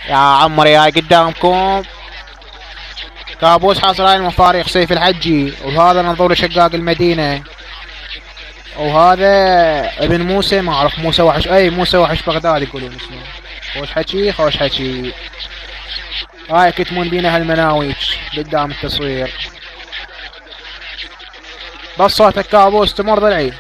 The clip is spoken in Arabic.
يا عمري هاي قدامكم كابوس حاصل على المفاريق سيف الحجي، وهذا نظور شقاق المدينة، وهذا ابن موسى، ما اعرف موسى وحش، اي موسى وحش بغداد يقولون اسمه. خوش حكي خوش حكي. هاي يكتمون بينا هالمناويج قدام التصوير. بس صوتك كابوس تمر ضلعي.